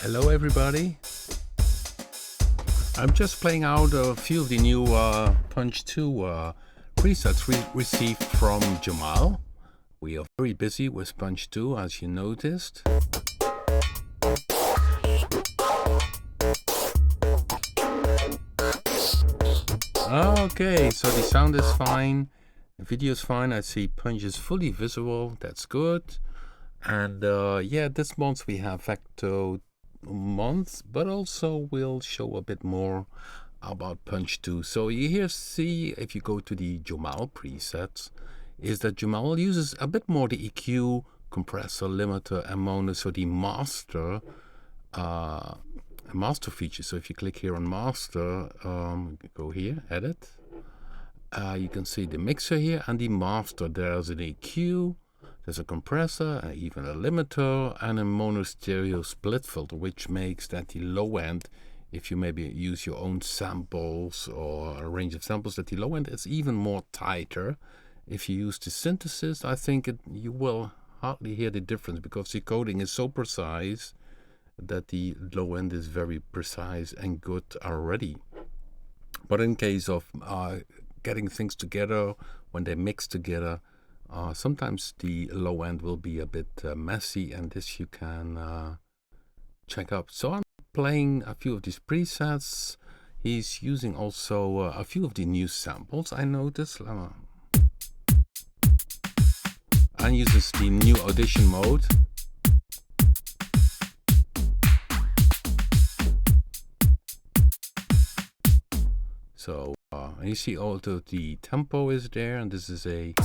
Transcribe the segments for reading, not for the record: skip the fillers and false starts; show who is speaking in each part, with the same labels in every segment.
Speaker 1: Hello everybody. I'm just playing out a few of the new Punch-2 presets we received from Jamal. We are very busy with Punch-2, as you noticed. Okay, so the sound is fine, the video is fine. I see Punch is fully visible, that's good. And yeah, this month we have Vecto month, but also we'll show a bit more about Punch-2. So you here see, if you go to the Jamal presets, is that Jamal uses a bit more the EQ, compressor, limiter, and mono, so the master feature. So if you click here on master, go here, edit, you can see the mixer here and the master. There's an EQ, there's a compressor, even a limiter, and a mono stereo split filter, which makes that the low end, if you maybe use your own samples or a range of samples, that the low end is even more tighter. If you use the synthesis, I think you will hardly hear the difference, because the coding is so precise that the low end is very precise and good already. But in case of getting things together, when they mix together, sometimes the low end will be a bit messy, and this you can check out. So I'm playing a few of these presets. He's using also a few of the new samples, I noticed. And uses the new audition mode. So and you see also the tempo is there, and this is a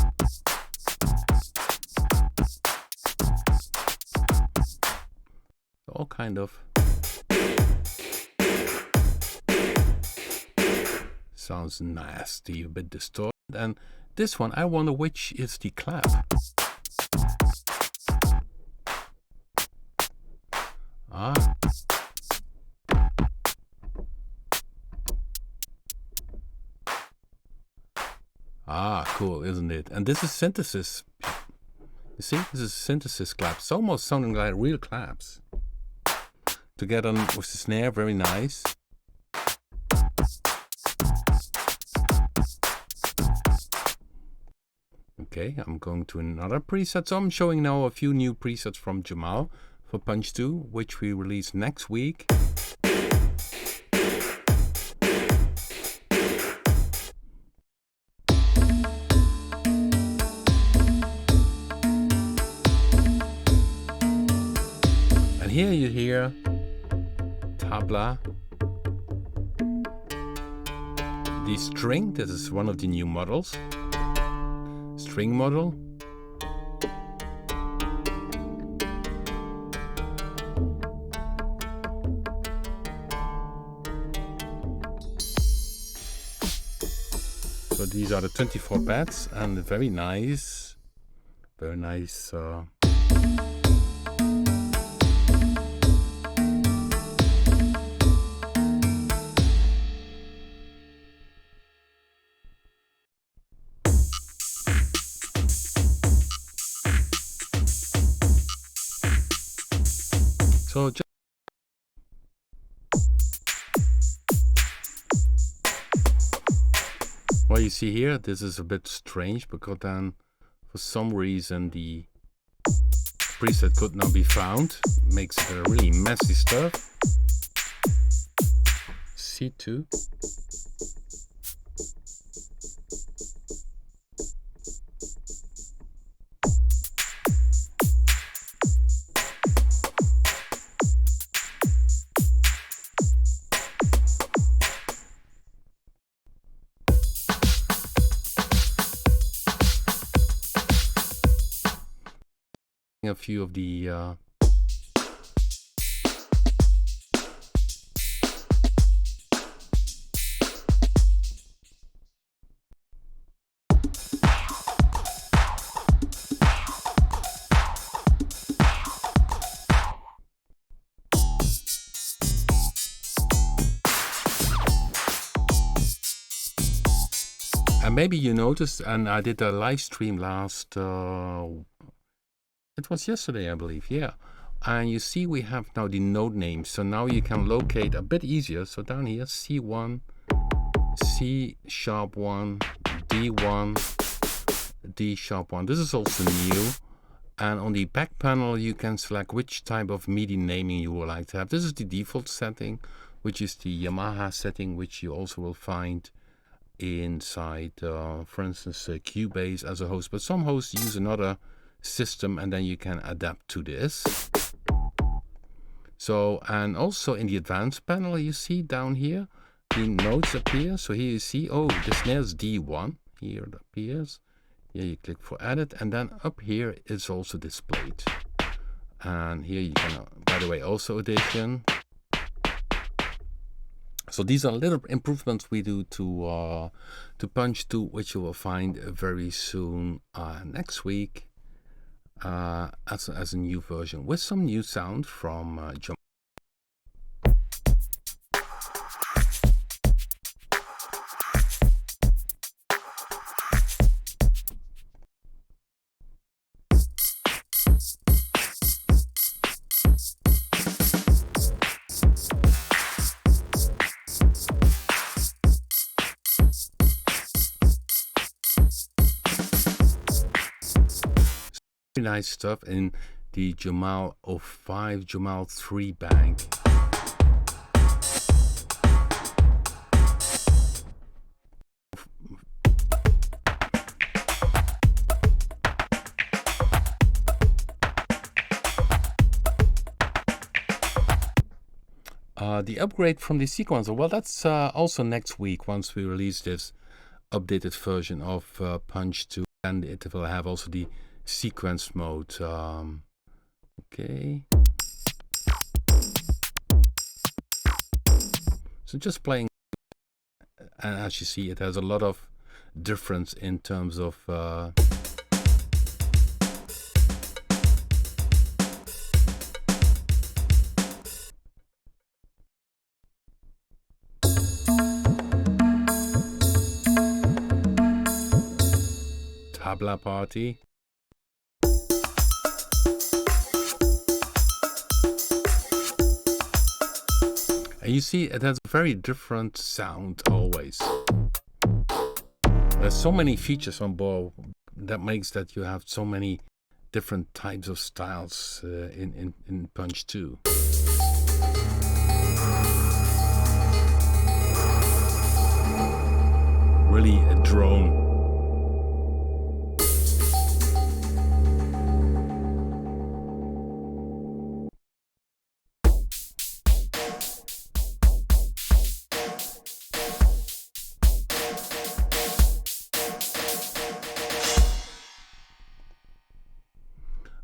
Speaker 1: all kind of sounds nasty, a bit distorted. And this one, I wonder which is the clap. Cool, isn't it? And this is synthesis. You see, this is synthesis claps. It's almost sounding like real claps. Together with the snare, very nice. Okay, I'm going to another preset. So I'm showing now a few new presets from Jamal for Punch-2, which we release next week. And here you hear Tabla, the string. This is one of the new models, string model. So these are the 24 pads, and very nice, very nice. So what you see here, this is a bit strange, because then for some reason the preset could not be found. Makes it a really messy stuff. C2. A few of the and maybe you noticed, and I did a live stream last it was yesterday, I believe. Yeah, And you see we have now the note names, so now you can locate a bit easier. So down here, C1, C sharp 1, D1, D sharp 1. This is also new. And on the back panel, you can select which type of MIDI naming you would like to have. This is the default setting, which is the Yamaha setting, which you also will find inside, for instance, Cubase as a host. But some hosts use another system, and then you can adapt to this. So, and also in the advanced panel, you see down here, the notes appear. So here you see, oh, the snare's D1. Here it appears. Here you click for edit, and then up here it's also displayed. And here you can, by the way, also audition. So these are little improvements we do to Punch-2, which you will find very soon next week as a new version with some new sound from John. Nice stuff in the Jamal 05, Jamal 3 bank. The upgrade from the sequencer, well, that's also next week once we release this updated version of Punch-2, and it will have also the sequence mode. Okay. So just playing, and as you see, it has a lot of difference in terms of Tabla party. And you see it has a very different sound always. There's so many features on board that makes that you have so many different types of styles in Punch-2. Really a drone.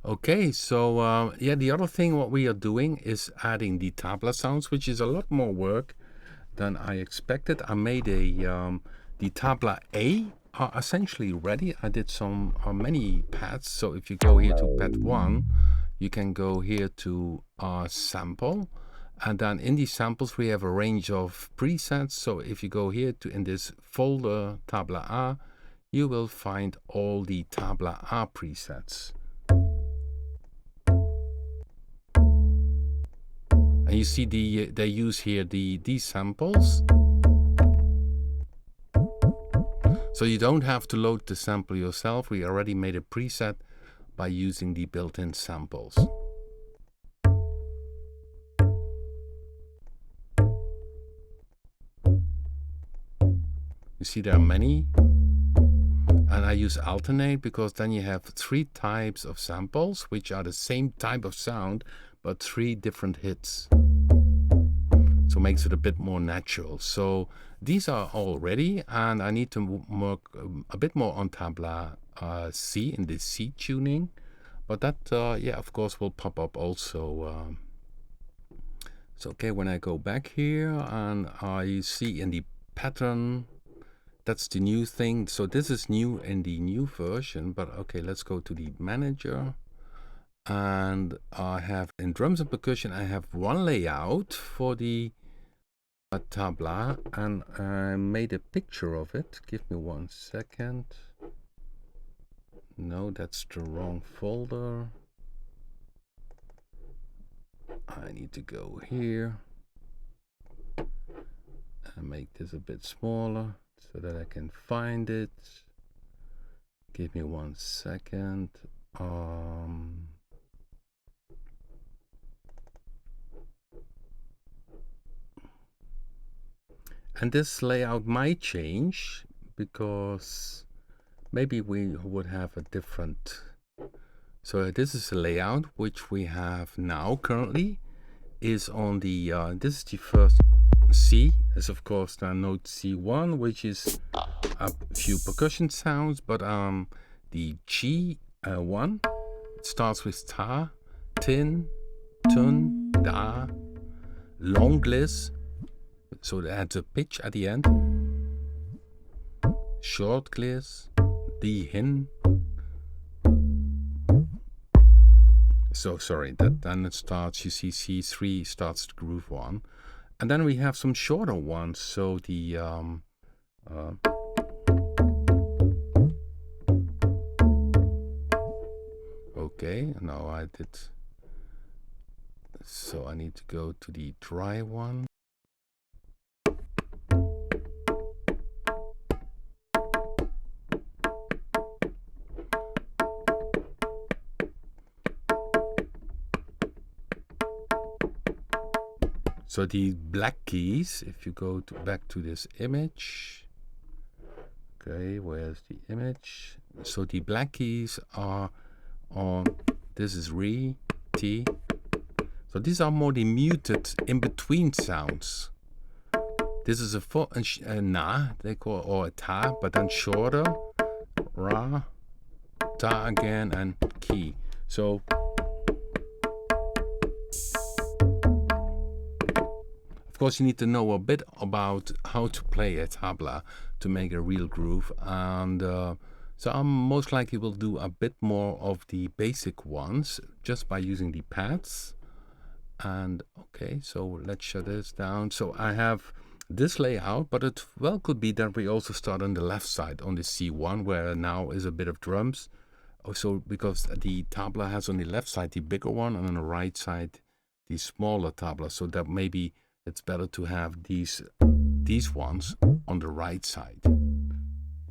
Speaker 1: Okay, so yeah, the other thing what we are doing is adding the Tabla sounds, which is a lot more work than I expected. I made the Tabla A are essentially ready. I did some many pads. So if you go here to pad 1, you can go here to sample, and then in these samples we have a range of presets. So if you go here to in this folder Tabla A, you will find all the Tabla A presets. And you see they use here these samples. So you don't have to load the sample yourself. We already made a preset by using the built-in samples. You see there are many. And I use alternate because then you have 3 types of samples, which are the same type of sound, but 3 different hits. So it makes it a bit more natural. So these are all ready, and I need to work a bit more on Tabla C in the C tuning. But that, yeah, of course, will pop up also. So okay, when I go back here and I see in the pattern, that's the new thing. So this is new in the new version, but okay, let's go to the manager. And I have in drums and percussion, I have one layout for the Tabla, and I made a picture of it. Give me 1 second. No, that's the wrong folder. I need to go here and make this a bit smaller so that I can find it. Give me 1 second. And this layout might change because maybe we would have a different. So this is a layout which we have now currently is on the this is the first C, is of course the note C1, which is a few percussion sounds, but the G1 starts with ta, tin, tun, da, long gliss, so it adds a pitch at the end, short gliss, D hin. So sorry, that then it starts, you see C3 starts the groove 1. And then we have some shorter ones, so the okay, now I did, so I need to go to the dry one. So the black keys, if you go back to this image, okay, where's the image? So the black keys are on, this is re, T. So these are more the muted in-between sounds. This is a na, they call, or a ta, but then shorter, ra, ta again, and key. So of course, you need to know a bit about how to play a tabla to make a real groove, and so I most likely will do a bit more of the basic ones just by using the pads. And okay, so let's shut this down. So I have this layout, but it well could be that we also start on the left side on the C1, where now is a bit of drums. Also, because the tabla has on the left side the bigger one, and on the right side the smaller tabla, so that maybe it's better to have these ones on the right side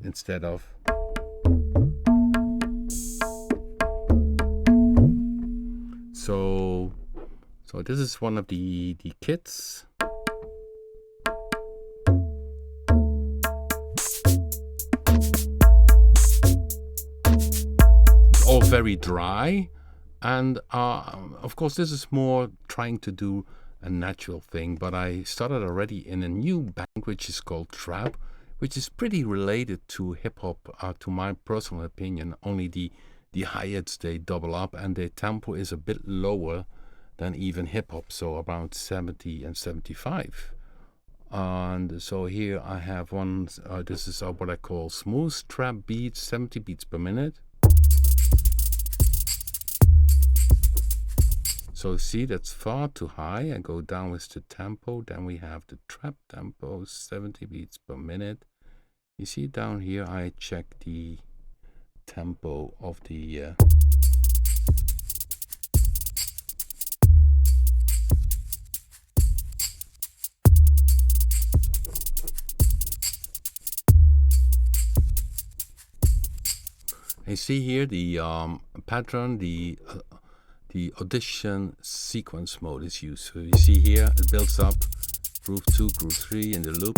Speaker 1: instead of. So this is one of the kits. All very dry, and of course this is more trying to do a natural thing, but I started already in a new band which is called Trap, which is pretty related to hip-hop, to my personal opinion. Only the hi-hats, they double up, and the tempo is a bit lower than even hip-hop, so about 70 and 75. And so here I have one, this is what I call smooth trap beats, 70 beats per minute. So see, that's far too high. I go down with the tempo. Then we have the trap tempo, 70 beats per minute. You see down here, I check the tempo of the you see here the pattern, the audition sequence mode is used. So you see here it builds up groove 2, groove 3 in the loop.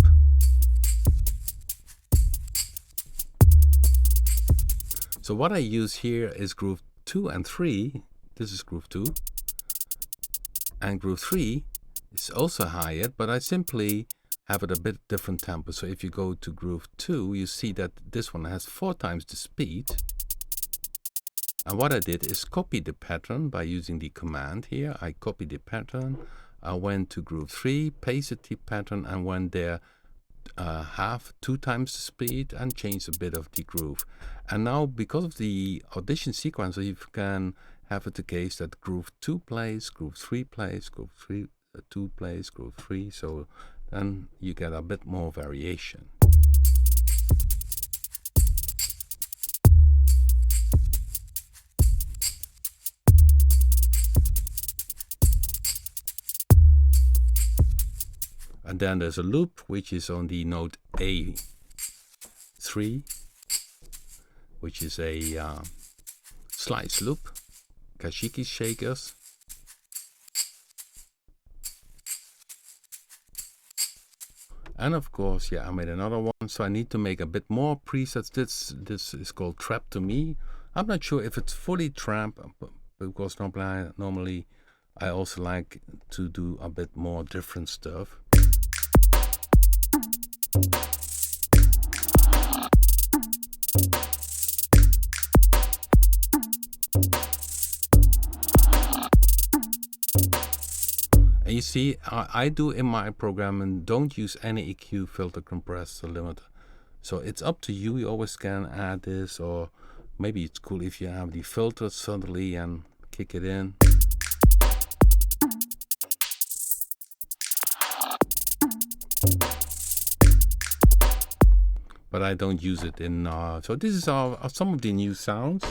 Speaker 1: So what I use here is groove 2 and 3. This is groove 2. And groove 3 is also hi-hat, but I simply have it a bit different tempo. So if you go to groove 2, you see that this one has 4 times the speed. And what I did is copy the pattern by using the command here. I copied the pattern, I went to groove 3, pasted the pattern, and went there 2 times the speed and changed a bit of the groove. And now, because of the audition sequence, you can have it the case that groove 2 plays, groove 3 plays, groove 3, 2 plays, groove 3. So then you get a bit more variation. And then there's a loop, which is on the note A3, which is a slice loop, Kashiki shakers. And of course, yeah, I made another one, so I need to make a bit more presets. This is called Trap to Me. I'm not sure if it's fully trap, because normally I also like to do a bit more different stuff. And you see, I do in my program and don't use any EQ, filter, compressor, limiter. So it's up to you. You always can add this, or maybe it's cool if you have the filter suddenly and kick it in. But I don't use it in. So this is some of the new sounds.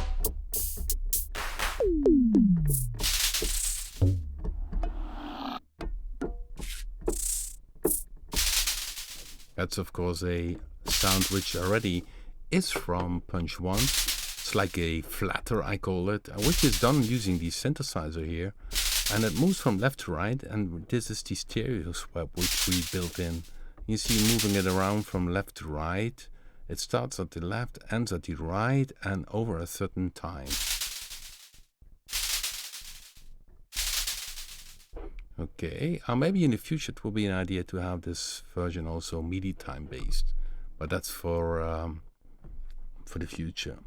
Speaker 1: That's of course a sound which already is from Punch-1. It's like a flatter, I call it, which is done using the synthesizer here. And it moves from left to right, and this is the stereo swap which we built in. You see moving it around from left to right. It starts at the left, ends at the right, and over a certain time. Okay, maybe in the future it will be an idea to have this version also MIDI time based, but that's for the future.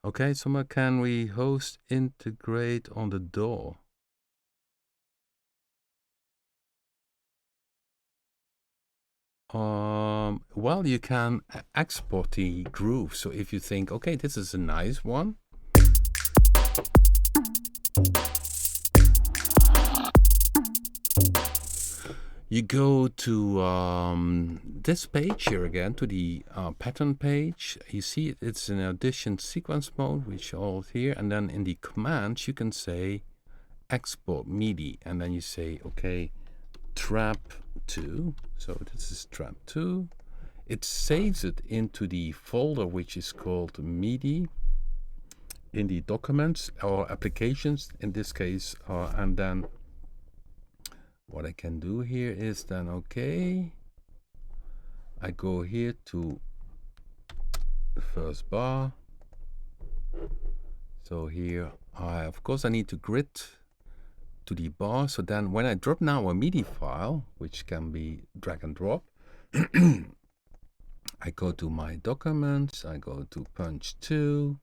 Speaker 1: Okay, so can we host integrate on the DAW? Well, you can export the groove. So if you think, okay, this is a nice one. You go to this page here again, to the pattern page. You see it's in audition sequence mode, which all here. And then in the commands, you can say export MIDI. And then you say, okay, trap 2. So this is trap 2. It saves it into the folder which is called MIDI in the documents or applications in this case. And then what I can do here is then, okay, I go here to the first bar. So here of course I need to grid to the bar. So then when I drop now a MIDI file, which can be drag and drop, I go to my documents, I go to Punch-2,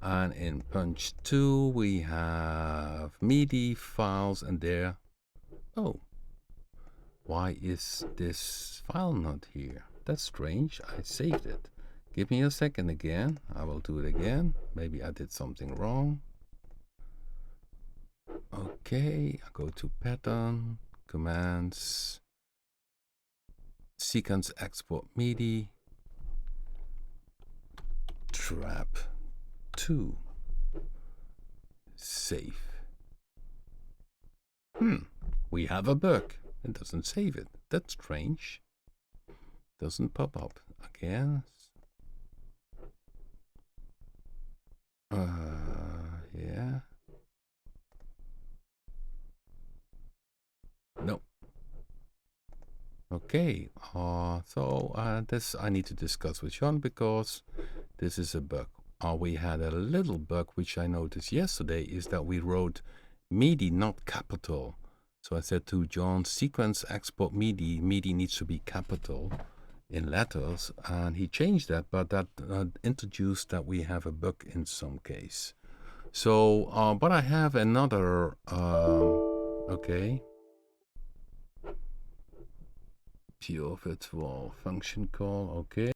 Speaker 1: and in Punch-2 we have MIDI files, and there, oh, why is this file not here? That's strange. I saved it. Give me a second again. I will do it again. Maybe I did something wrong. Okay, I go to pattern, commands, sequence export MIDI, trap 2, save. We have a bug. It doesn't save it. That's strange. Doesn't pop up again. Yeah. No. Okay. So this I need to discuss with John, because this is a bug. We had a little bug which I noticed yesterday, is that we wrote MIDI not capital. So I said to John, sequence export MIDI, MIDI needs to be capital in letters, and he changed that, but that introduced that we have a bug in some case. So, but I have another, okay, pure virtual function call, okay.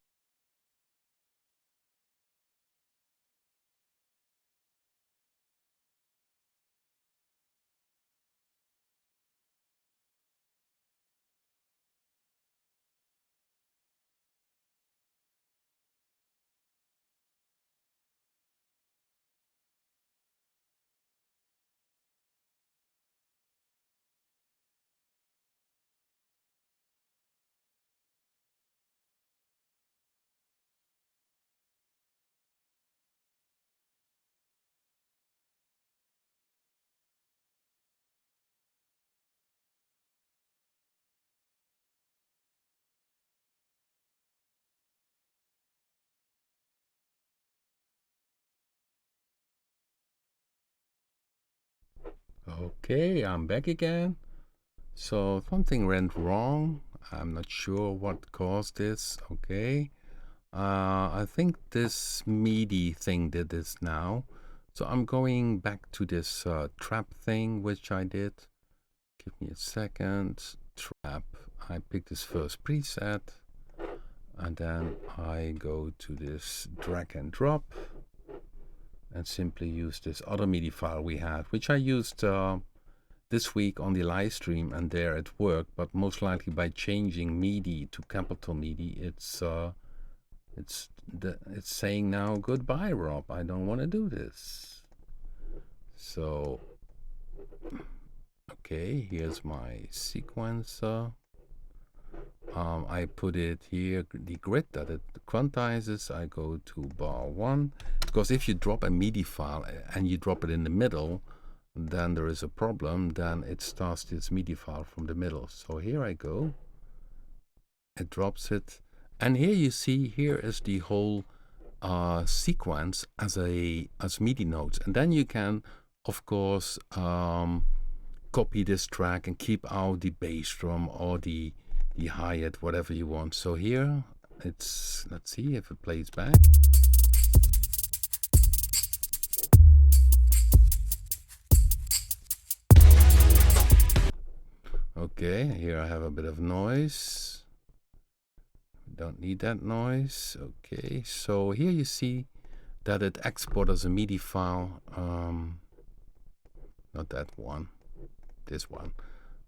Speaker 1: Okay, I'm back again. So something went wrong. I'm not sure what caused this. Okay. I think this MIDI thing did this now. So I'm going back to this trap thing, which I did. Give me a second. Trap. I pick this first preset. And then I go to this drag and drop. And simply use this other MIDI file we had, which I used this week on the live stream, and there it worked. But most likely by changing MIDI to capital MIDI, it's saying now goodbye, Rob. I don't want to do this. So okay, here's my sequencer. I put it here, the grid that it quantizes. I go to bar 1, because if you drop a MIDI file and you drop it in the middle, then there is a problem. Then it starts this MIDI file from the middle. So here I go. It drops it. And here you see, here is the whole sequence as MIDI notes. And then you can, of course, copy this track and keep out the bass drum or the hi-hat, whatever you want. So here it's, let's see if it plays back. Okay, here I have a bit of noise. Don't need that noise. Okay, so here you see that it exports as a MIDI file. Not that one, this one.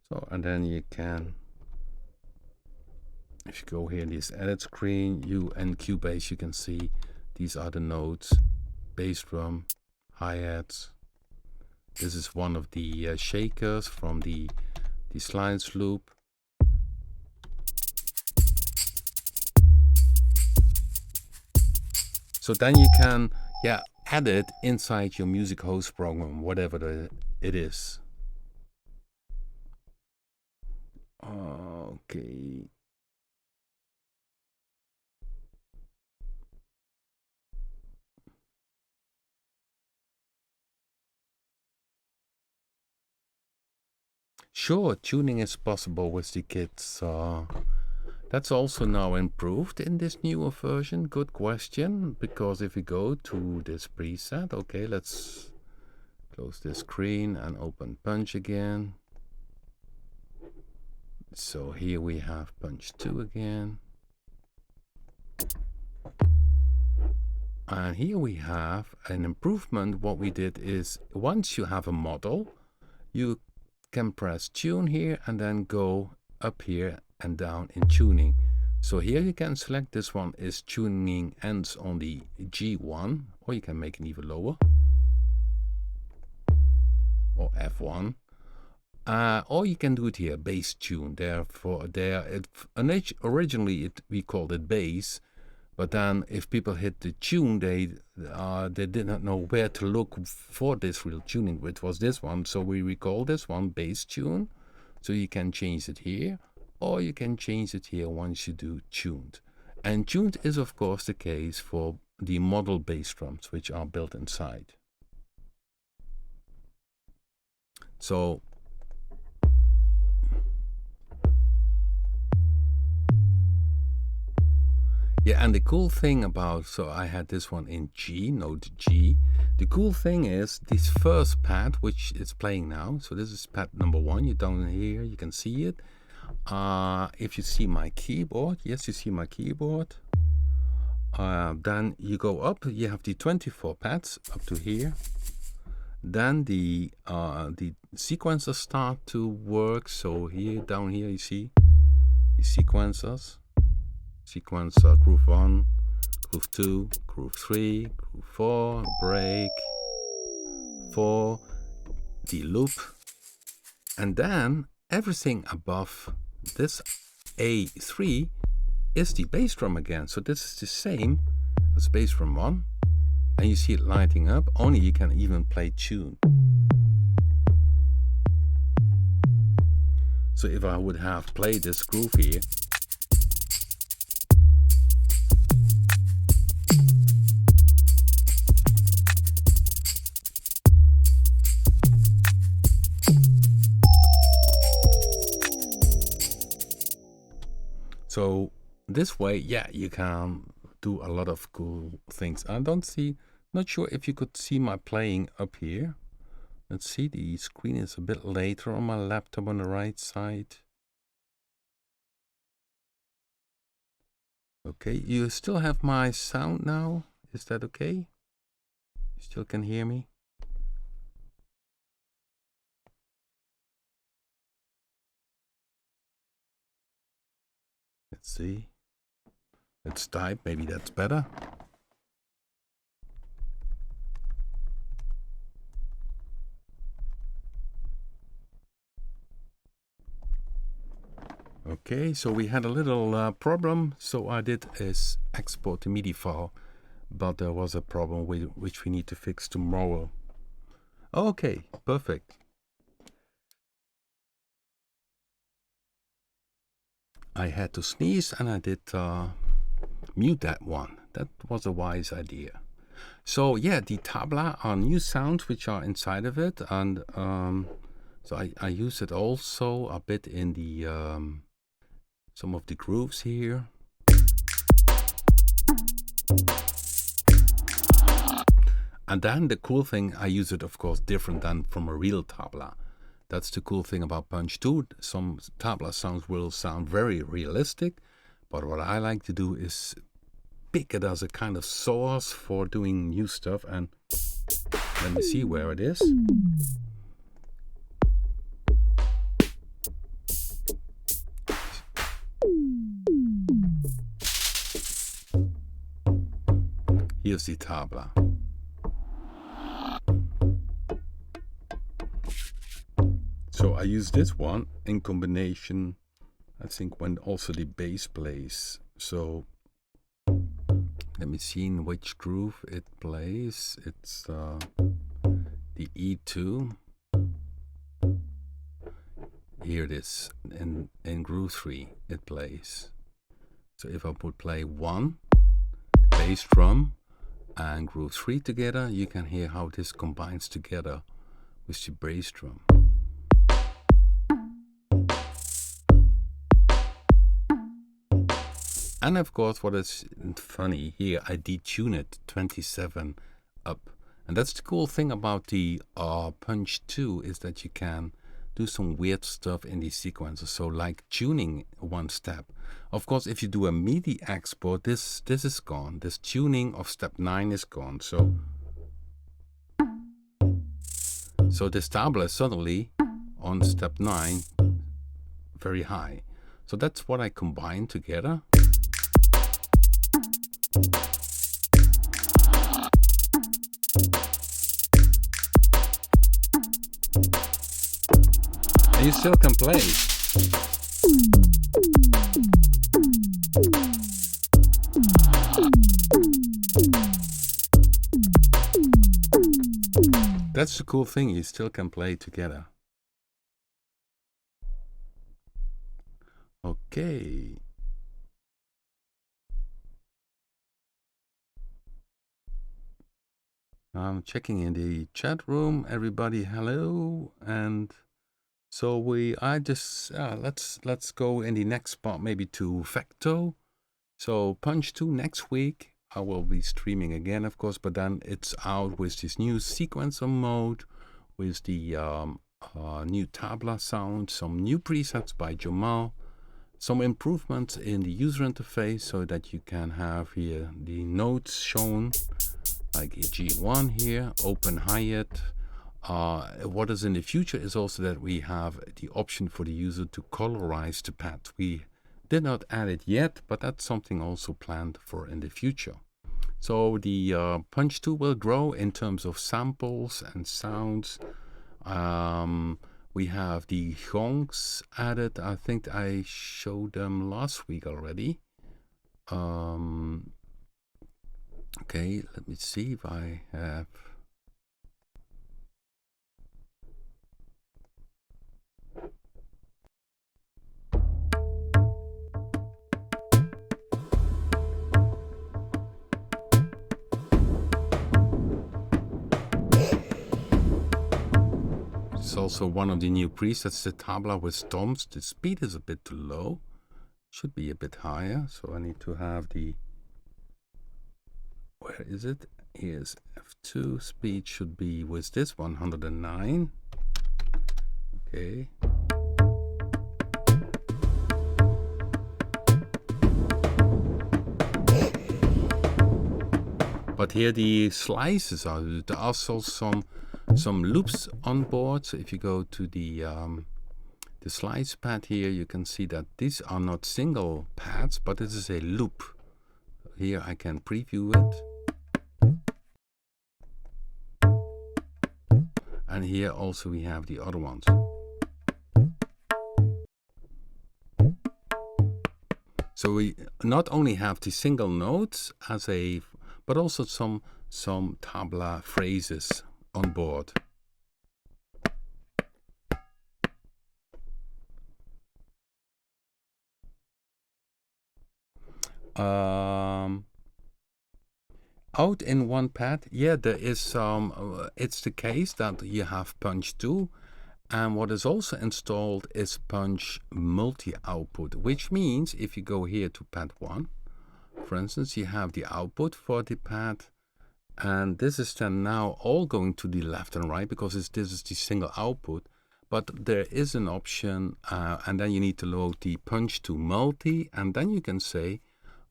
Speaker 1: So, and then you can, if you go here in this edit screen, and Cubase, you can see these are the notes: bass drum, hi-hats. This is one of the shakers from the slides loop. So then you can, add it inside your music host program, whatever it is. Okay. Sure, tuning is possible with the kits. That's also now improved in this newer version. Good question, because if we go to this preset, okay, let's close this screen and open Punch again. So here we have Punch-2 again. And here we have an improvement. What we did is, once you have a model, you can press tune here and then go up here and down in tuning. So here you can select this one is tuning ends on the G1, or you can make it even lower, or F1, or you can do it here, bass tune. Therefore, originally we called it bass, but then if people hit the tune, they did not know where to look for this real tuning, which was this one. So we recall this one bass tune. So you can change it here, or you can change it here once you do tuned. And tuned is of course the case for the model bass drums, which are built inside. So yeah, and the cool thing about, so I had this one in G, note G. The cool thing is this first pad, which is playing now. So this is pad number 1. You down here, you can see it. If you see my keyboard, yes, you see my keyboard. Then you go up, you have the 24 pads up to here. Then the sequencers start to work. So here, down here, you see the sequencers. Sequencer groove 1, groove 2, groove 3, groove 4, break, 4, the loop, and then everything above this A3 is the bass drum again. So this is the same as bass drum 1, and you see it lighting up, only you can even play tune. So if I would have played this groove here, this way, yeah, you can do a lot of cool things. Not sure if you could see my playing up here. Let's see, the screen is a bit later on my laptop on the right side. Okay, you still have my sound now? Is that okay? You still can hear me? Let's see. Let's type, maybe that's better. Okay, so we had a little problem. So I did is export the MIDI file, but there was a problem which we need to fix tomorrow. Okay, perfect. I had to sneeze and I did mute that one. That was a wise idea. So yeah, the tabla are new sounds which are inside of it, and so I use it also a bit in the some of the grooves here. And then the cool thing, I use it of course different than from a real tabla. That's the cool thing about Punch-2. Some tabla sounds will sound very realistic, but what I like to do is pick it as a kind of source for doing new stuff. And let me see where it is. Here's the tabla. So I use this one in combination, I think, when also the bass plays. So let me see in which groove it plays. It's the E2. Here it is, in groove 3 it plays. So if I would play 1, the bass drum, and groove 3 together, you can hear how this combines together with the bass drum. And of course, what is funny here, I detune it 27 up. And that's the cool thing about the Punch-2 is that you can do some weird stuff in these sequences. So like tuning one step. Of course, if you do a MIDI export, this is gone. This tuning of step 9 is gone. So this tabla is suddenly on step 9 very high. So that's what I combine together. And you still can play. That's the cool thing, you still can play together. Okay. I'm checking in the chat room. Everybody, hello. And so let's go in the next part maybe to Vecto. So Punch-2 next week. I will be streaming again, of course, but then it's out with this new sequencer mode, with the new tabla sound, some new presets by Jamal, some improvements in the user interface so that you can have here the notes shown, like a G1 here, open hi-hat. What is in the future is also that we have the option for the user to colorize the pad. We did not add it yet, but that's something also planned for in the future. So the Punch-2 will grow in terms of samples and sounds. We have the gongs added. I think I showed them last week already. Okay, let me see if I have. It's also one of the new presets, the tabla with toms. The speed is a bit too low. should be a bit higher, so I need to have the, where is it? Here's F2. Speed should be with this 109. Okay. But here the slices are, there are also some loops on board. So if you go to the slice pad here, you can see that these are not single pads, but this is a loop. Here I can preview it. And here also we have the other ones. So we not only have the single notes as a, but also some tabla phrases on board. Out in one pad, yeah, there is it's the case that you have Punch-2, and what is also installed is Punch multi-output, which means if you go here to pad 1, for instance, you have the output for the pad, and this is then now all going to the left and right because this is the single output. But there is an option, and then you need to load the Punch-2 multi, and then you can say,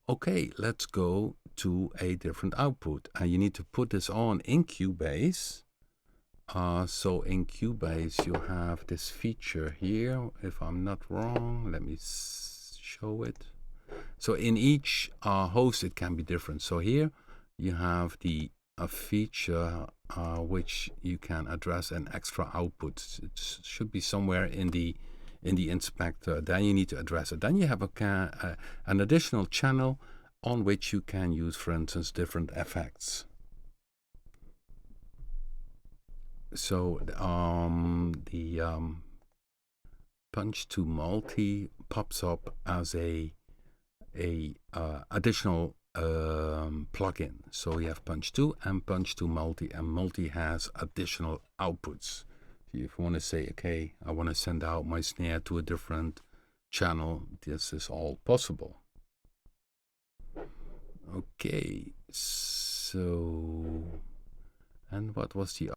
Speaker 1: okay, let's go to a different output, and you need to put this on in Cubase. So in Cubase you have this feature here, if I'm not wrong. Let me show it. So in each host it can be different. So here you have the feature which you can address an extra output. It should be somewhere in the inspector. Then you need to address it. Then you have an additional channel on which you can use, for instance, different effects. So the Punch-2 multi pops up as a additional plugin. So we have Punch-2 and Punch-2 multi, and multi has additional outputs. If you want to say, okay, I want to send out my snare to a different channel, this is all possible. Okay, so, and what was the,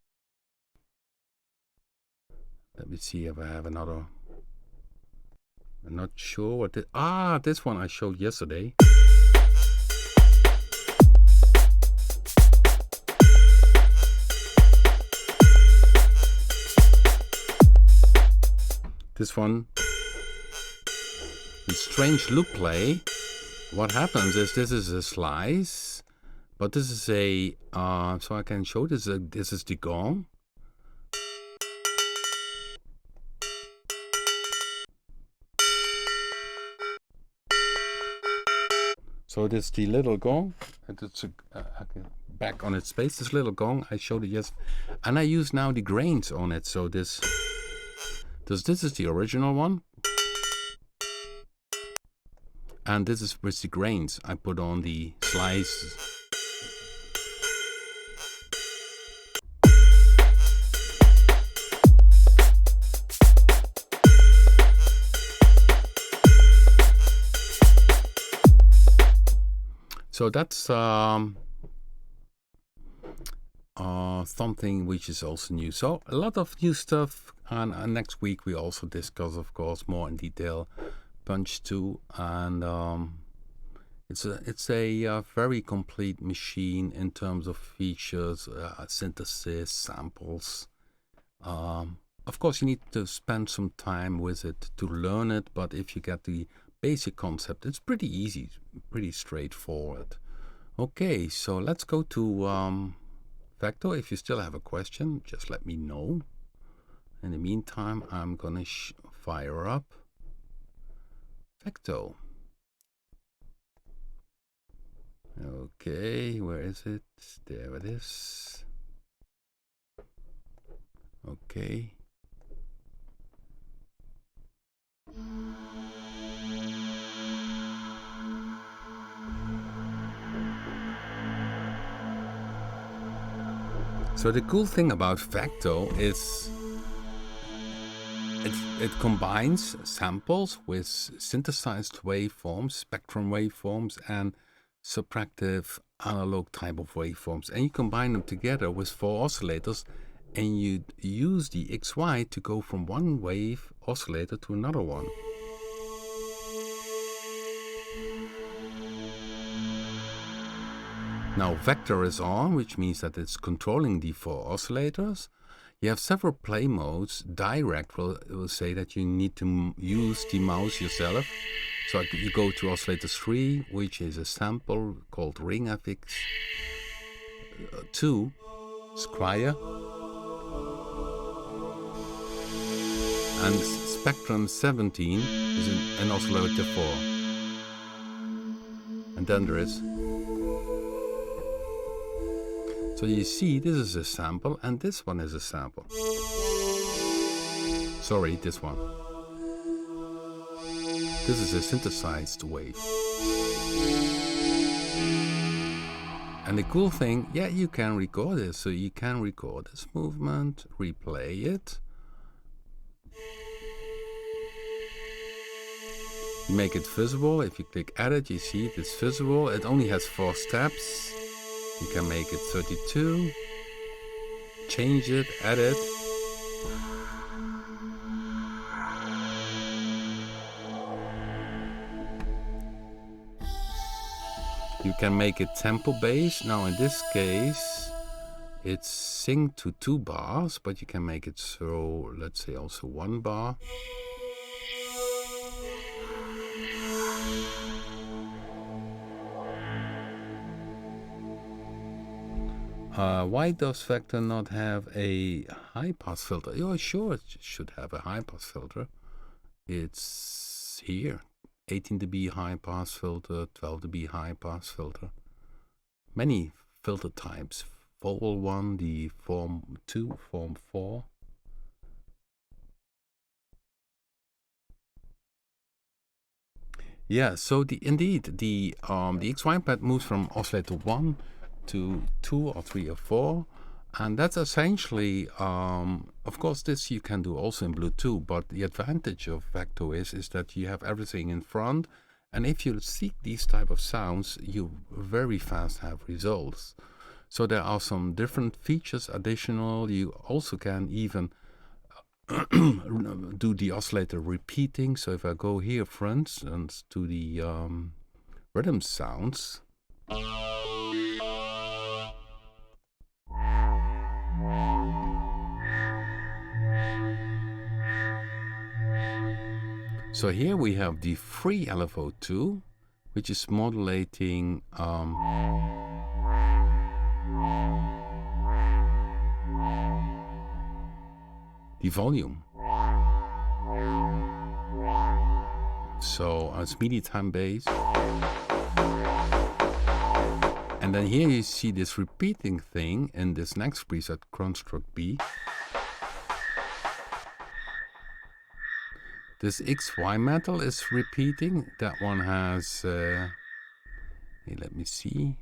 Speaker 1: let me see if I have another, I'm not sure what this one I showed yesterday. This one, the strange loop play. What happens is this is a slice, but this is a so I can show this. This is the gong. So this is the little gong, and it's back on its space. This little gong I showed it yesterday, and I use now the grains on it. So this is the original one. And this is with the grains I put on the slices. So that's something which is also new. So a lot of new stuff, and next week we also discuss, of course, more in detail Punch-2, and it's a very complete machine in terms of features, synthesis, samples. Of course, you need to spend some time with it to learn it, but if you get the basic concept, it's pretty easy, pretty straightforward. Okay, so let's go to Vecto. If you still have a question, just let me know. In the meantime, I'm gonna fire up Fecteau. Okay, where is it? There it is. Okay. So the cool thing about Fecteau is it combines samples with synthesized waveforms, spectrum waveforms, and subtractive analog type of waveforms. And you combine them together with 4 oscillators, and you use the XY to go from one wave oscillator to another one. Now Vector is on, which means that it's controlling the 4 oscillators. You have several play modes. Direct will say that you need to use the mouse yourself. So you go to oscillator 3, which is a sample called Ring FX. 2, Squire. And Spectrum 17 is an oscillator 4. And then there is... So you see, this is a sample, and this one is a sample. Sorry, this one. This is a synthesized wave. And the cool thing, yeah, you can record this. So you can record this movement, replay it. You make it visible. If you click edit, you see it's visible. It only has 4 steps. You can make it 32, change it, edit. You can make it tempo based. Now in this case, it's synced to 2 bars, but you can make it so, let's say also 1 bar. Why does Fecteau not have a high-pass filter? Oh, sure, it should have a high-pass filter. It's here. 18 dB high-pass filter, 12 dB high-pass filter. Many filter types. Vowel 1, the form 2, form 4. Yeah, so indeed, the XY pad moves from oscillator 1 to 2 or 3 or 4, and that's essentially, of course this you can do also in Bluetooth, but the advantage of Vecto is that you have everything in front, and if you seek these type of sounds, you very fast have results. So there are some different features additional. You also can even do the oscillator repeating. So if I go here, for instance, to the rhythm sounds, so here we have the free LFO2, which is modulating the volume. So it's MIDI time based. And then here you see this repeating thing in this next preset, construct B. This XY metal is repeating. That one has, hey, let me see.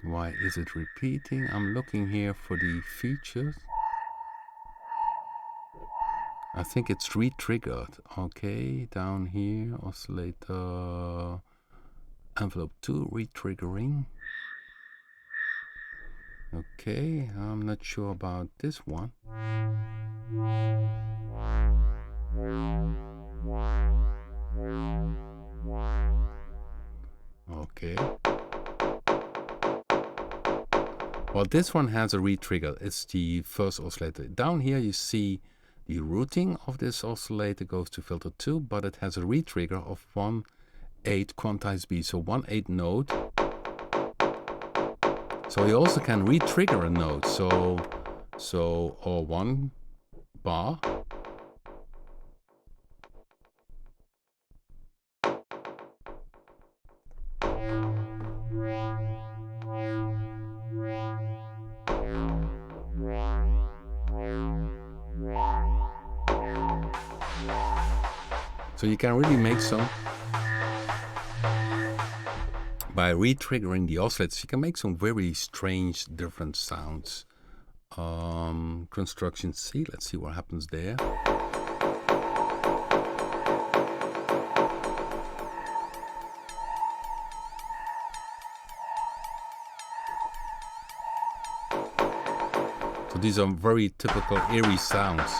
Speaker 1: Why is it repeating? I'm looking here for the features. I think it's re-triggered. Okay, down here, oscillator envelope 2, re-triggering. Okay, I'm not sure about this one. Okay. Well, this one has a re-trigger. It's the first oscillator. Down here you see the routing of this oscillator goes to filter 2, but it has a re-trigger of 1/8 quantized B, so 1/8 note. So you also can re-trigger a note, or 1 bar. So you can really make some by re-triggering the oscillators, you can make some very strange different sounds. Construction C, let's see what happens there. So these are very typical eerie sounds.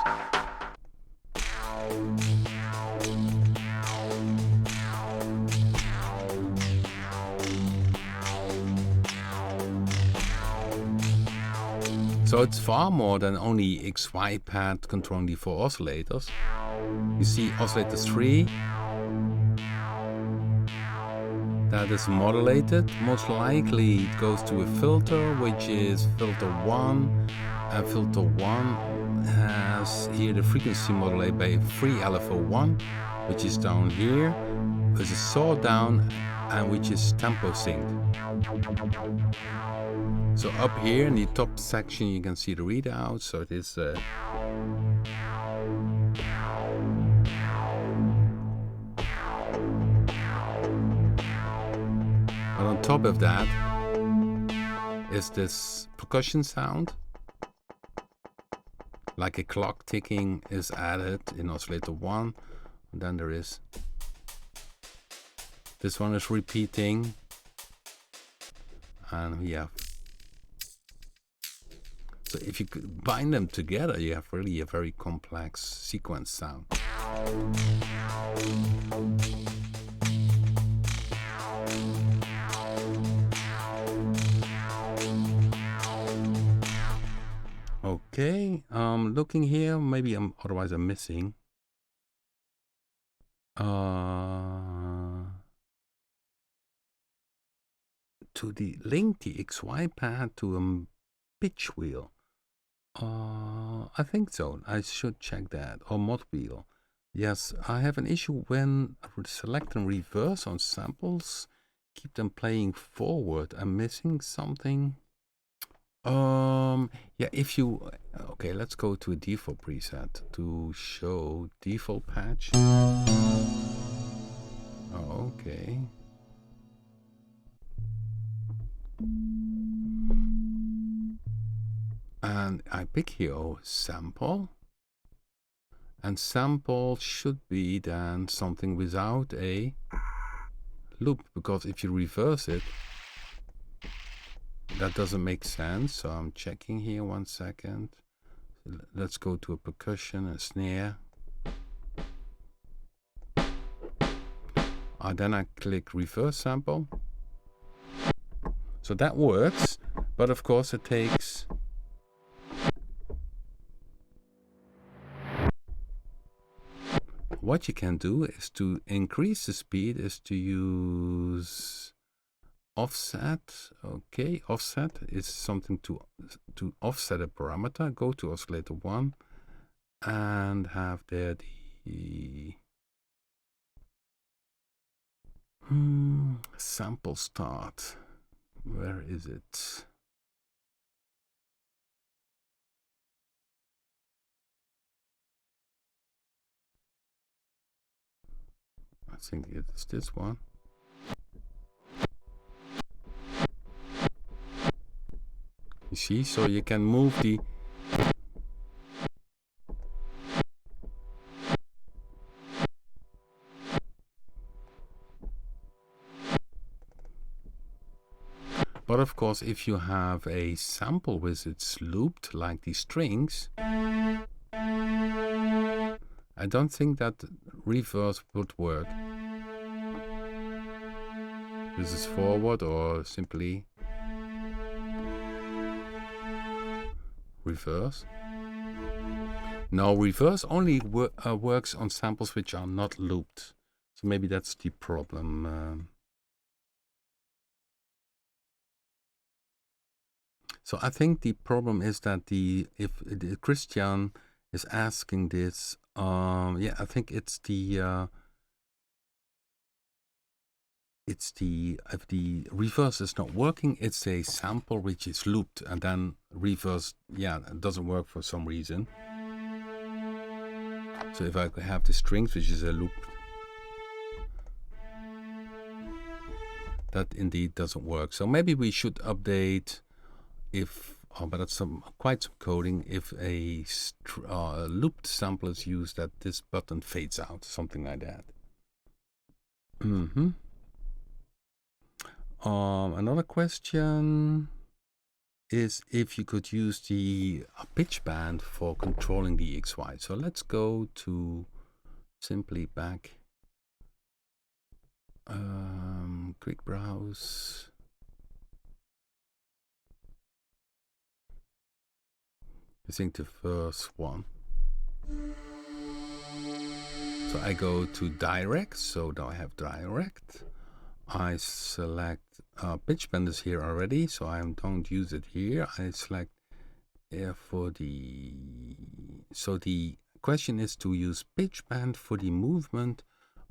Speaker 1: So it's far more than only XY pad controlling the 4 oscillators. You see oscillator 3, that is modulated. Most likely it goes to a filter, which is filter 1. And filter 1 has here the frequency modulated by free LFO1, which is down here. There's a saw down, and which is tempo synced. So up here in the top section you can see the readout. So it is but on top of that is this percussion sound, like a clock ticking is added in oscillator 1. And then there is this one is repeating, and we have. So if you combine them together, you have really a very complex sequence sound. Okay, looking here, maybe otherwise I'm missing. To link the XY pad to a pitch wheel. I think so. I should check that. Or mod wheel. Yes, I have an issue when I would select and reverse on samples. Keep them playing forward. I'm missing something. Yeah, if you... Okay, let's go to a default preset to show default patch. Oh, okay. And I pick here sample, and sample should be then something without a loop, because if you reverse it, that doesn't make sense. So I'm checking here 1 second. Let's go to a percussion, a snare. Then I click reverse sample. So that works, but of course it takes... What you can do is to increase the speed is to use offset. Okay, offset is something to offset a parameter. Go to oscillator 1 and have there the sample start. Where is it? I think it's this one. You see, so you can move the... But of course, if you have a sample with it's looped like these strings, I don't think that reverse would work. This is forward or simply reverse. No, reverse only works on samples which are not looped. So maybe that's the problem. So I think the problem is that if Christian is asking this, yeah, I think it's the if the reverse is not working, it's a sample which is looped, and then reverse, yeah, it doesn't work for some reason. So if I have the strings, which is a loop, that indeed doesn't work. So maybe we should update if, but that's quite some coding, if a looped sample is used, that this button fades out, something like that. Another question is if you could use the pitch band for controlling the XY. So let's go to simply back, quick browse. I think the first one. So I go to direct, so now I have direct. I select pitch bend is here already, so I don't use it here. I select for the, so the question is to use pitch band for the movement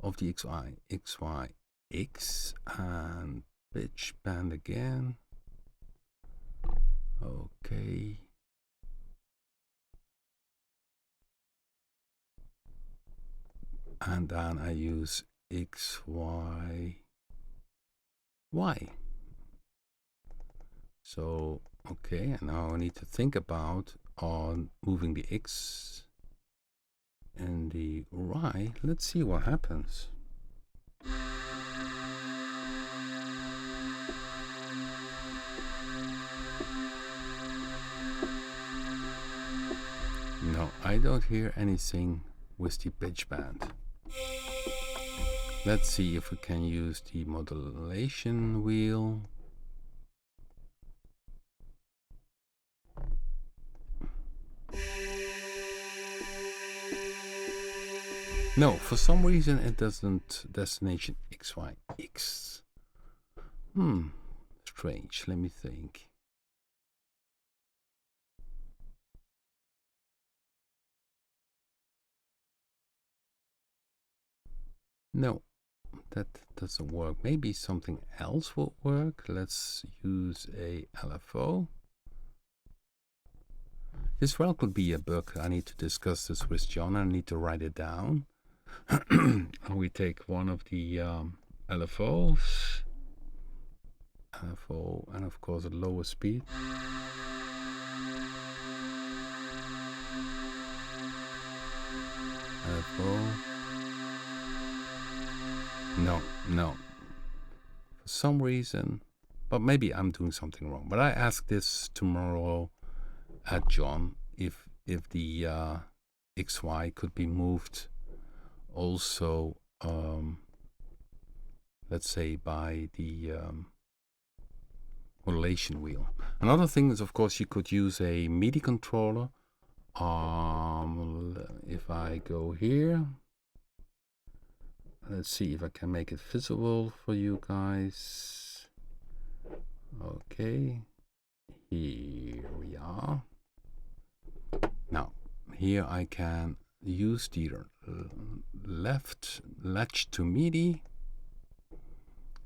Speaker 1: of the XY, X, and pitch band again. Okay. And then I use X, Y, Y. So, okay, and now I need to think about on moving the X and the Y. Let's see what happens. No, I don't hear anything with the pitch band. Let's see if we can use the modulation wheel. No, for some reason it doesn't. Destination XY X. Strange. Let me think. No, that doesn't work. Maybe something else will work. Let's use a LFO. This well could be a bug. I need to discuss this with John. I need to write it down. We take one of the LFOs, and of course at lower speed. LFO. No. For some reason, but maybe I'm doing something wrong. But I ask this tomorrow at John if the XY could be moved also, let's say by the modulation wheel. Another thing is, of course, you could use a MIDI controller. If I go here, let's see if I can make it visible for you guys. Okay, here we are. Now, here I can use the left latch to MIDI,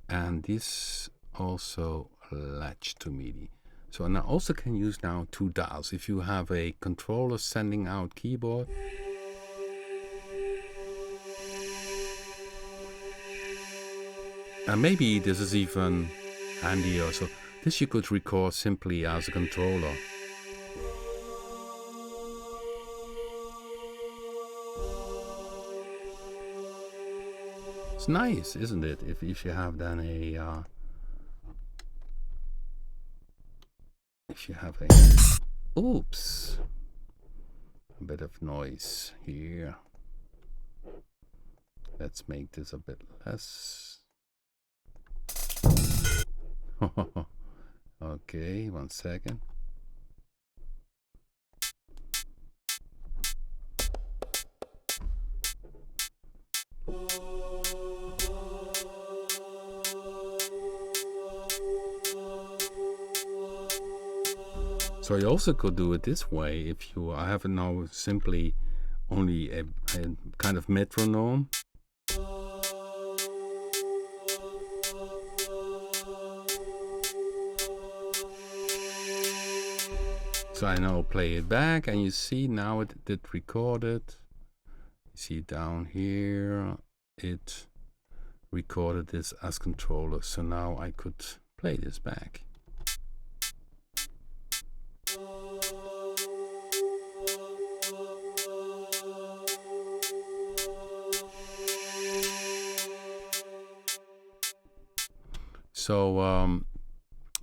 Speaker 1: and this also latch to MIDI. So, and I also can use now two dials. If you have a controller sending out keyboard, and maybe this is even handier. So this you could record simply as a controller. It's nice, isn't it? If you have then a oops, a bit of noise here. Let's make this a bit less. Okay, 1 second. So you also could do it this way if you have now simply only a kind of metronome. So I now play it back, and you see now it did record it. You see down here it recorded this as controller. So now I could play this back. So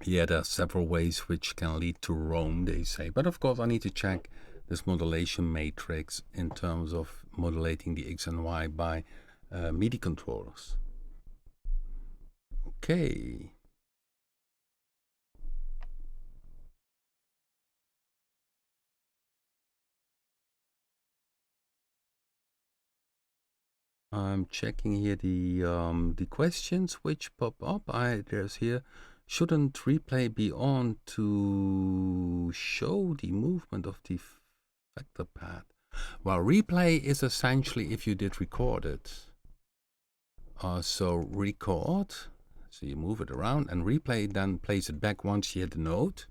Speaker 1: yeah, there are several ways which can lead to roam, they say. But of course I need to check this modulation matrix in terms of modulating the X and Y by MIDI controllers. Okay. I'm checking here the questions which pop up. There's here, shouldn't replay be on to show the movement of the vector pad? Well, replay is essentially if you did record it. So record, so you move it around, and replay then plays it back once you hit the note.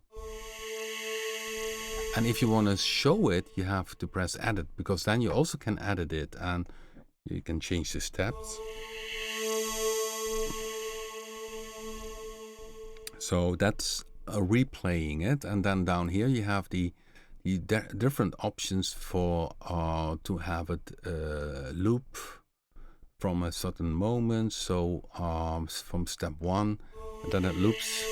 Speaker 1: And if you want to show it, you have to press edit, because then you also can edit it and you can change the steps. So that's replaying it, and then down here you have the different options for to have it loop from a certain moment. So from step 1, and then it loops.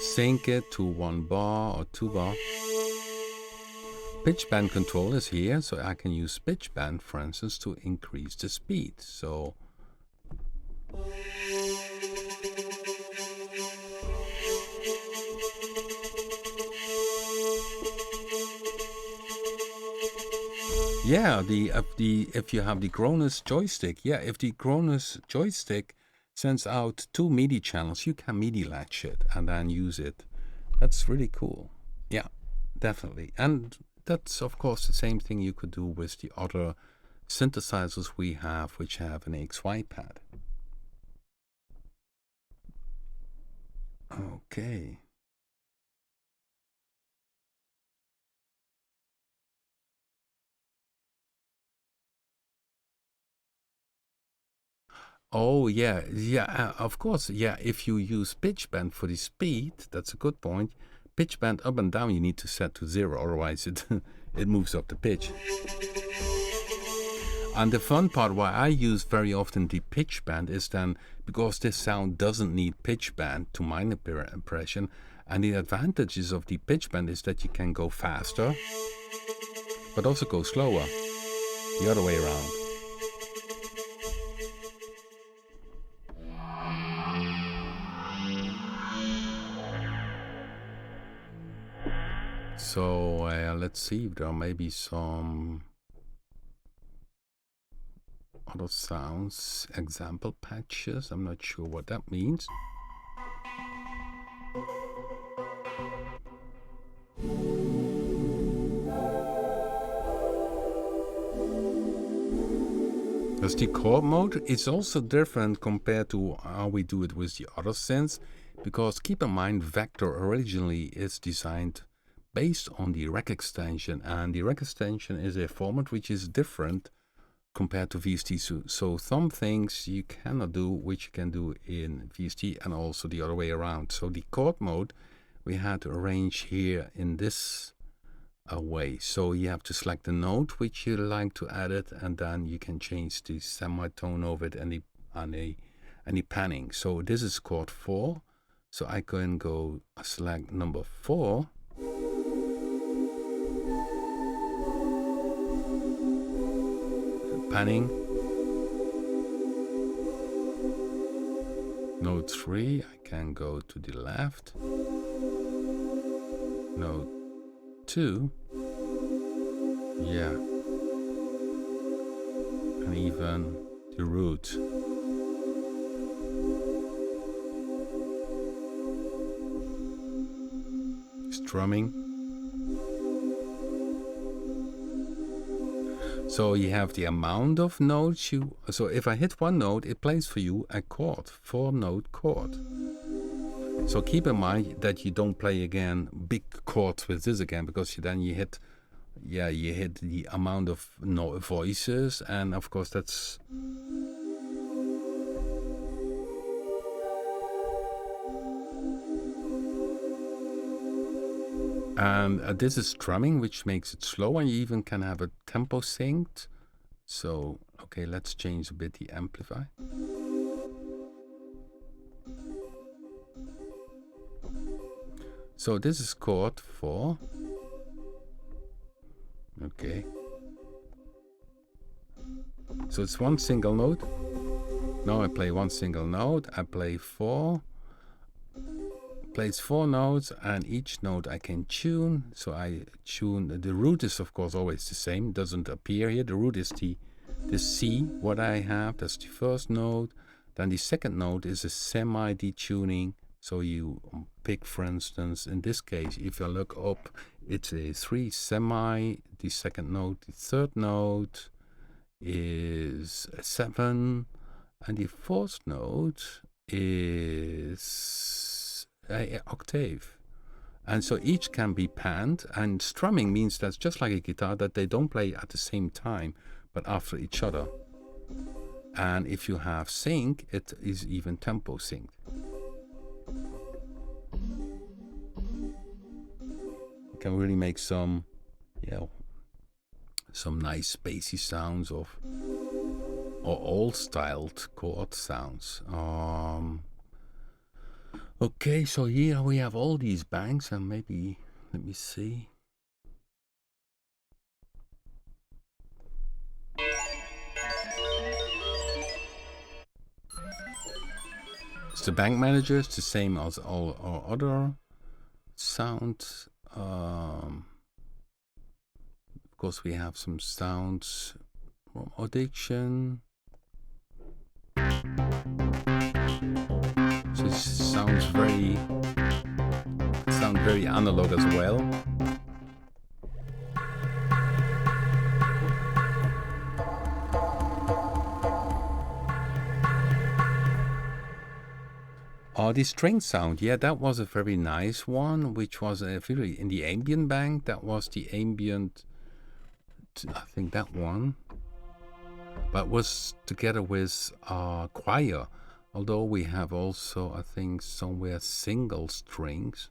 Speaker 1: Sync it to 1 bar or 2 bar. Pitch bend control is here, so I can use pitch bend, for instance, to increase the speed. So yeah, if you have the Cronus joystick, yeah, if the Cronus joystick sends out 2 MIDI channels, you can MIDI latch it and then use it. That's really cool. Yeah, definitely. And that's of course the same thing you could do with the other synthesizers we have, which have an XY pad. Okay. Oh yeah, of course, yeah. If you use pitch bend for the speed, that's a good point. Pitch bend up and down you need to set to 0, otherwise it it moves up the pitch. And the fun part why I use very often the pitch bend is then because this sound doesn't need pitch bend, to my impression, and the advantages of the pitch bend is that you can go faster, but also go slower, the other way around. So let's see if there may be some other sounds, example patches. I'm not sure what that means. Because the chord mode is also different compared to how we do it with the other synths, because keep in mind Vector originally is designed based on the rec extension, and the rec extension is a format which is different compared to VST. So some things you cannot do which you can do in VST, and also the other way around. So the chord mode we had to arrange here in this way. So you have to select the note which you like to edit, and then you can change the semitone of it and the panning. So this is chord 4. So I can go select number 4. Panning. Note 3, I can go to the left. Note 2. Yeah. And even the root. Strumming. So you have the amount of notes so if I hit one note, it plays for you a chord, 4-note chord. So keep in mind that you don't play again big chords with this again, because then you hit yeah, you hit the amount of voices, and of course that's and this is strumming, which makes it slow, and you even can have a tempo synced. So okay, let's change a bit the amplify. So this is chord 4. Okay. So it's one single note. Now I play one single note. I play 4. Plays 4 notes, and each note I can tune. So I tune. The root is of course always the same. Doesn't appear here. The root is the C. What I have. That's the first note. Then the second note is a semi-detuning. So you pick, for instance, in this case, if you look up, it's a 3 semi, the second note, the third note is a 7, and the fourth note is an octave. And so each can be panned, and strumming means that's just like a guitar, that they don't play at the same time, but after each other. And if you have sync, it is even tempo synced. Can really make some, some nice spacey sounds or old styled chord sounds. Okay, so here we have all these banks, and maybe let me see. It's the bank manager. It's the same as all our other sounds. Of course, we have some sounds from Audition. So it sounds very analog as well. The string sound, yeah, that was a very nice one, which was really in the ambient bank. That was the ambient, I think that one, but was together with choir. Although we have also, I think, somewhere single strings.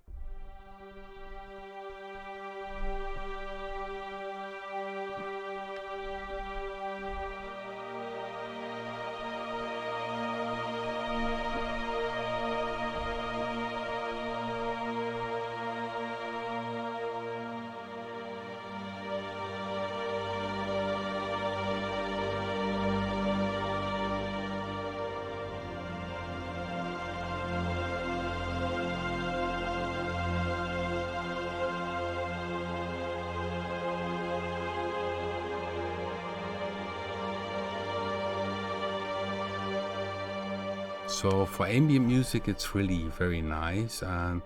Speaker 1: So for ambient music, it's really very nice. And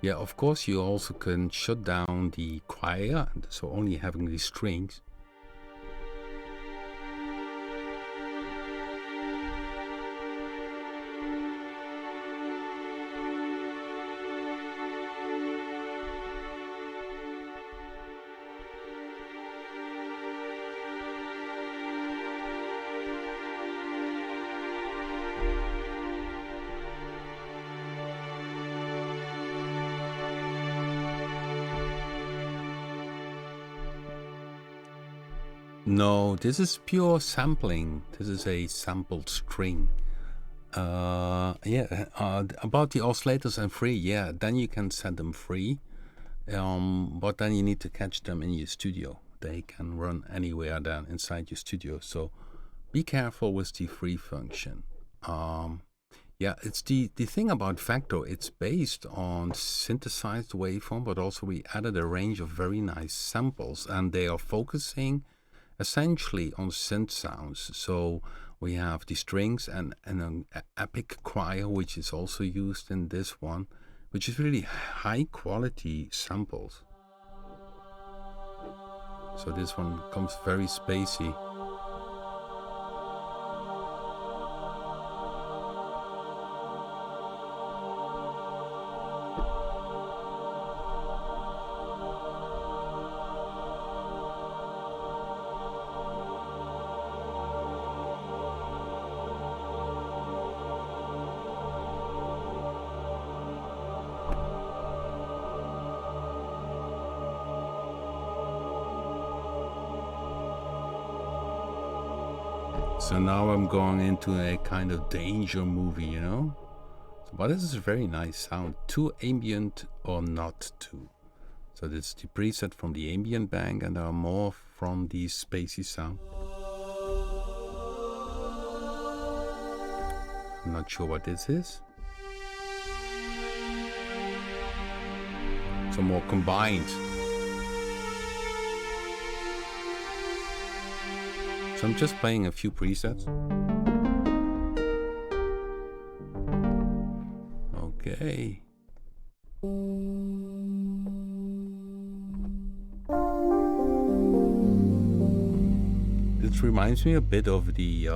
Speaker 1: yeah, of course, you also can shut down the choir, so only having the strings. No, this is pure sampling. This is a sampled string. About the oscillators and free, yeah, then you can set them free. But then you need to catch them in your studio. They can run anywhere then inside your studio. So be careful with the free function. Yeah, it's the thing about Vecto, it's based on synthesized waveform, but also we added a range of very nice samples, and they are focusing essentially on synth sounds. So we have the strings and an epic choir, which is also used in this one, which is really high quality samples. So this one comes very spacey. So now I'm going into a kind of danger movie, you know? But this is a very nice sound. Too ambient or not too. So this is the preset from the ambient bank, and there are more from the spacey sound. I'm not sure what this is. So more combined. So I'm just playing a few presets. Okay. This reminds me a bit of the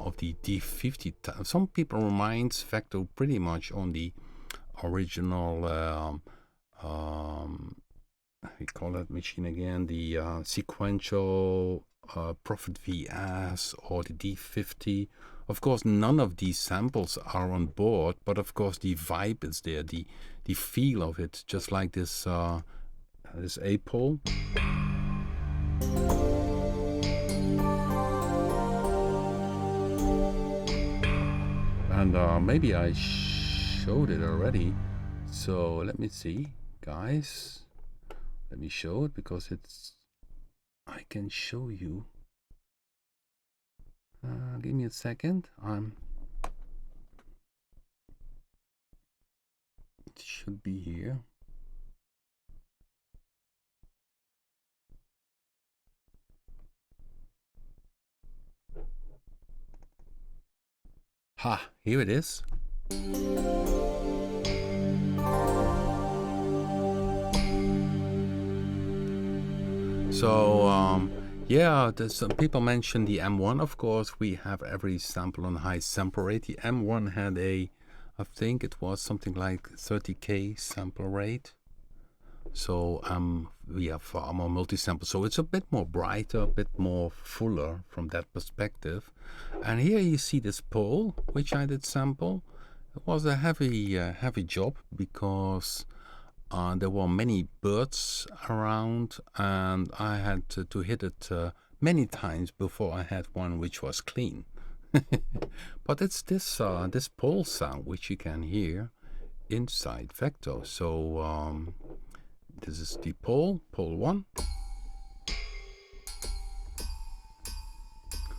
Speaker 1: of the D50. Some people reminds Vecto pretty much on the original we call that machine again, the sequential Prophet VS or the D50. Of course, none of these samples are on board, but of course the vibe is there, the feel of it, just like this this A-pole. And maybe I showed it already. So let me see, guys. Let me show it because I can show you. Give me a second. It should be here. Ha, here it is. So yeah, some people mentioned the M1. Of course, we have every sample on high sample rate. The M1 had I think it was something like 30K sample rate. So we have far more multi-sample. So it's a bit more brighter, a bit more fuller from that perspective. And here you see this pole, which I did sample. It was a heavy job because there were many birds around, and I had to hit it many times before I had one which was clean. But it's this pole sound which you can hear inside Vecto. So this is the pole 1.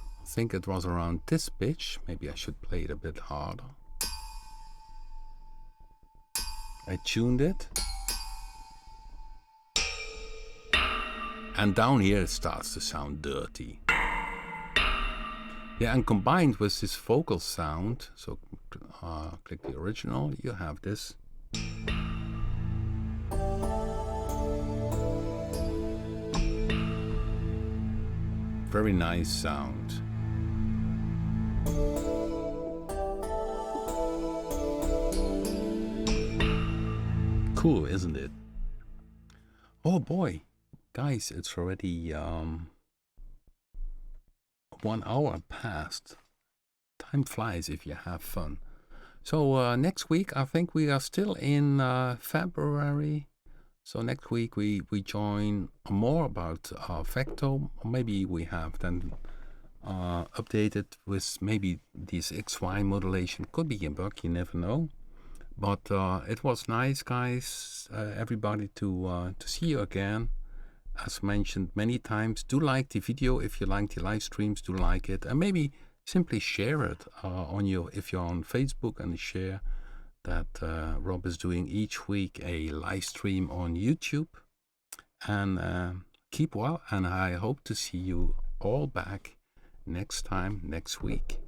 Speaker 1: I think it was around this pitch. Maybe I should play it a bit harder. I tuned it. And down here it starts to sound dirty. Yeah, and combined with this vocal sound, so click the original, you have this. Very nice sound. Cool, isn't it? Oh boy. Guys, it's already 1 hour past. Time flies if you have fun. So next week, I think we are still in February. So next week we join more about Fecteau. Or maybe we have then updated with maybe this XY modulation. Could be a bug, you never know. But it was nice, guys, everybody, to see you again. As mentioned many times, do like the video. If you like the live streams, do like it, and maybe simply share it if you're on Facebook, and share that Rob is doing each week a live stream on YouTube. And keep well, and I hope to see you all back next week.